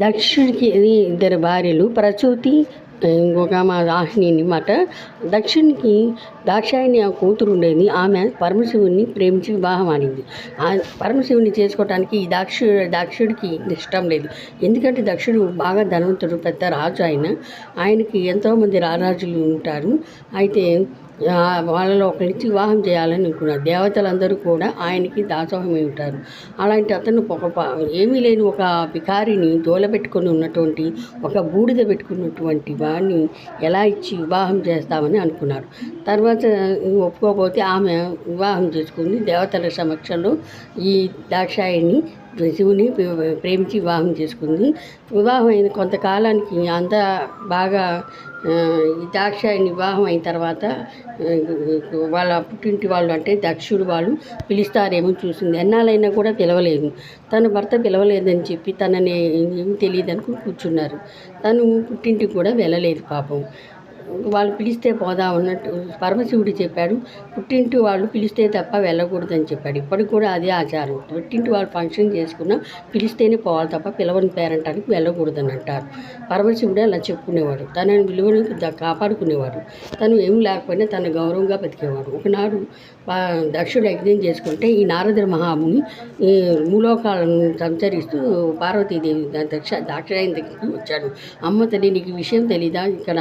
దక్షుడికి ఇద్దరు భార్యలు, ప్రసూతి ఇంకొక మా రాహిణి అనమాట. దక్షునికి దాక్షాయణి ఆ కూతురు ఉండేది. ఆమె పరమశివుని ప్రేమించి వివాహం ఆడింది. ఆ పరమశివుని చేసుకోవడానికి ఈ దక్షుడికి ఇష్టం లేదు. ఎందుకంటే దక్షుడు బాగా ధనవంతుడు, పెద్ద రాజు. ఆయనకి ఎంతోమంది రారాజులు ఉంటారు. అయితే వాళ్ళలో ఒకరిచ్చి వివాహం చేయాలని అనుకున్నారు. దేవతలందరూ కూడా ఆయనకి దాసోహమై ఉంటారు. అలాంటి అతను ఏమీ లేని ఒక పికారిని దోలబెట్టుకొని ఉన్నటువంటి, ఒక బూడిద పెట్టుకున్నటువంటి వాడిని ఎలా ఇచ్చి వివాహం చేస్తామని అనుకున్నారు. తర్వాత ఒప్పుకోకపోతే ఆమె వివాహం చేసుకుంది. దేవతల సమక్షంలో ఈ దాక్షాయిని శివుని ప్రేమించి వివాహం చేసుకుంది. వివాహం అయిన కొంతకాలానికి అంతా బాగా ఈ దాక్షాయిని వివాహం అయిన తర్వాత వాళ్ళ పుట్టింటి వాళ్ళు, అంటే దక్షుడు వాళ్ళు పిలుస్తారేమో చూసింది. ఎన్నాళ్ళైనా కూడా పిలవలేదు. తన భర్త పిలవలేదని చెప్పి తనని ఏమి తెలియదు అనుకుని కూర్చున్నారు. తను పుట్టింటికి కూడా వెళ్ళలేదు పాపం. వాళ్ళు పిలిస్తే పోదాం అన్నట్టు పరమశివుడు చెప్పాడు. పుట్టింటి వాళ్ళు పిలిస్తే తప్ప వెళ్ళకూడదని చెప్పాడు. ఇప్పటికి కూడా అదే ఆచారం. పుట్టింటి వాళ్ళు ఫంక్షన్ చేసుకున్నా పిలిస్తేనే పోవాలి తప్ప పిలవని పేరంటానికి వెళ్ళకూడదని అంటారు. పరమశివుడే అలా చెప్పుకునేవాడు. తన విలువను కాపాడుకునేవాడు. తను ఏమి లేకపోయినా తన గౌరవంగా బతికేవాడు. ఒకనాడు దక్షుడు యజ్ఞం చేసుకుంటే ఈ నారద మహాముని ఈ మూలోకాలను సంచరిస్తూ పార్వతీదేవి దాక్షాయని దగ్గరికి వచ్చాడు. అమ్మ తల్లి, నీకు విషయం తెలీదా? ఇక్కడ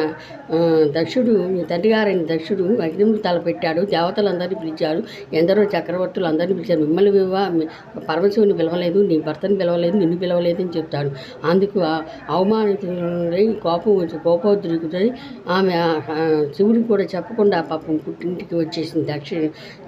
దక్షుడు, తండ్రి గారైన దక్షుడు అగ్నిములు తలపెట్టాడు. దేవతలందరినీ పిలిచాడు. ఎందరో చక్రవర్తులు అందరినీ పిలిచారు. మిమ్మల్ని పరమశివుని పిలవలేదు, నీ భర్తను పిలవలేదు, నిన్ను పిలవలేదు అని చెప్తాడు. అందుకు అవమానితులై కోపోద్రికుడై ఆమె శివుడికి కూడా చెప్పకుండా పాపం పుట్టింటికి వచ్చేసింది.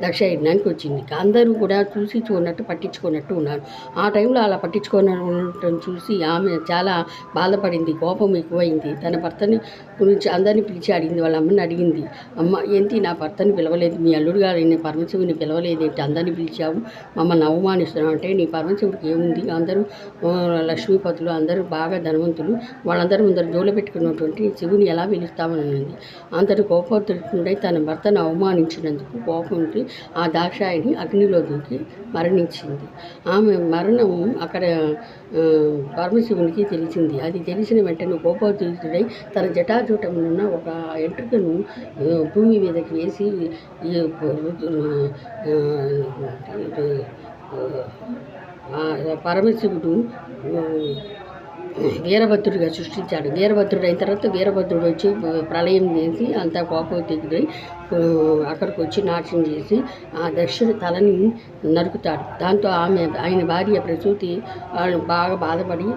దక్షయజ్ఞానికి వచ్చింది. అందరూ కూడా చూసి చూడనట్టు పట్టించుకున్నట్టు ఉన్నారు. ఆ టైంలో అలా పట్టించుకోవడం చూసి ఆమె చాలా బాధపడింది. కోపం ఎక్కువైంది. తన భర్తని గురించి అందరినీ పిలిచి అడిగింది. వాళ్ళ అమ్మని అడిగింది, అమ్మ ఏంటి నా భర్తని పిలవలేదు, మీ అల్లుడు గారు పరమశివుని పిలవలేదేంటి, అందరినీ పిలిచావు, మమ్మల్ని అవమానిస్తున్నావు అంటే, నీ పరమశివుడికి ఏముంది, అందరూ లక్ష్మీపతులు, అందరూ బాగా ధనవంతులు, వాళ్ళందరూ ముందరు జోలు పెట్టుకున్నటువంటి శివుని ఎలా పిలుస్తామని అన్నది. అందరూ కోపోద్రిక్తుడై తన భర్తను అవమానించినందుకు కోపంతో ఆ దాక్షాయిని అగ్నిలో దూకి మరణించింది. ఆమె మరణం అక్కడ పరమశివునికి తెలిసింది. అది తెలిసిన వెంటనే కోపోద్రిక్తుడై తన జటాజూటంలో ఉన్న ఒక ఎంట్రుకను భూమి మీదకి వేసి పరమశివుడు వీరభద్రుడిగా సృష్టించాడు. వీరభద్రుడు అయిన తర్వాత వీరభద్రుడు వచ్చి ప్రళయం చేసి అంతా కోపోద్రిక్తుడై అక్కడికి వచ్చి నాట్యం చేసి ఆ దక్షుడి తలని నరుకుతాడు. దాంతో ఆయన భార్య ప్రసూతి వాళ్ళు బాగా బాధపడి